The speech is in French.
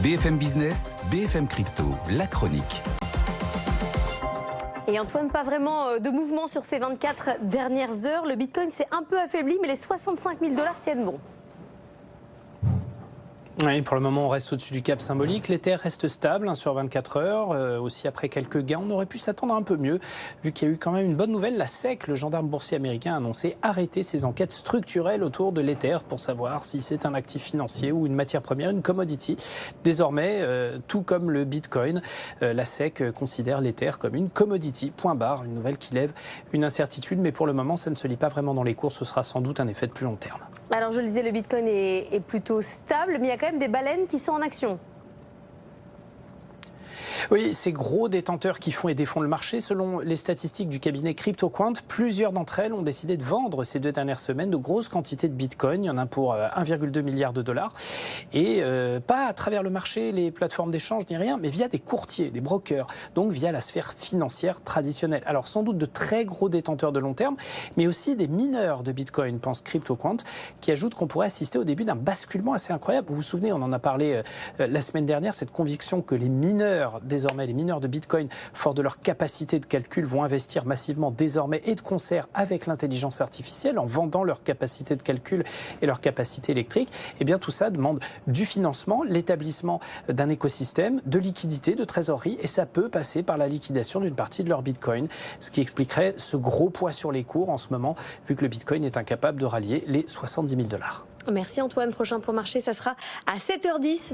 BFM Business, BFM Crypto, la chronique. Et Antoine, pas vraiment de mouvement sur ces 24 dernières heures. Le Bitcoin s'est un peu affaibli, mais les 65 000 $ tiennent bon. Oui, pour le moment, on reste au-dessus du cap symbolique. L'Ether reste stable sur 24 heures. Aussi, après quelques gains, on aurait pu s'attendre un peu mieux, vu qu'il y a eu quand même une bonne nouvelle. La SEC, le gendarme boursier américain, a annoncé arrêter ses enquêtes structurelles autour de l'Ether pour savoir si c'est un actif financier ou une matière première, une commodity. Désormais, tout comme le Bitcoin, la SEC considère l'Ether comme une commodity. Point barre. Une nouvelle qui lève une incertitude, mais pour le moment, ça ne se lit pas vraiment dans les cours. Ce sera sans doute un effet de plus long terme. Alors, je le disais, le Bitcoin est plutôt stable, mais il y a quand même des baleines qui sont en action. Oui, ces gros détenteurs qui font et défont le marché, selon les statistiques du cabinet CryptoQuant, plusieurs d'entre elles ont décidé de vendre ces 2 dernières semaines de grosses quantités de Bitcoin. Il y en a pour 1,2 milliard de dollars. Et pas à travers le marché, les plateformes d'échange ni rien, mais via des courtiers, des brokers, donc via la sphère financière traditionnelle. Alors sans doute de très gros détenteurs de long terme, mais aussi des mineurs de Bitcoin, pense CryptoQuant, qui ajoute qu'on pourrait assister au début d'un basculement assez incroyable. Vous vous souvenez, on en a parlé la semaine dernière, cette conviction que les mineurs, désormais les mineurs de Bitcoin, forts de leur capacité de calcul, vont investir massivement désormais et de concert avec l'intelligence artificielle en vendant leur capacité de calcul et leur capacité électrique. Et bien tout ça demande du financement, l'établissement d'un écosystème, de liquidité, de trésorerie, et ça peut passer par la liquidation d'une partie de leur Bitcoin, ce qui expliquerait ce gros poids sur les cours en ce moment, vu que le Bitcoin est incapable de rallier les 70 000 $. Merci Antoine. Prochain point marché, ça sera à 7h10.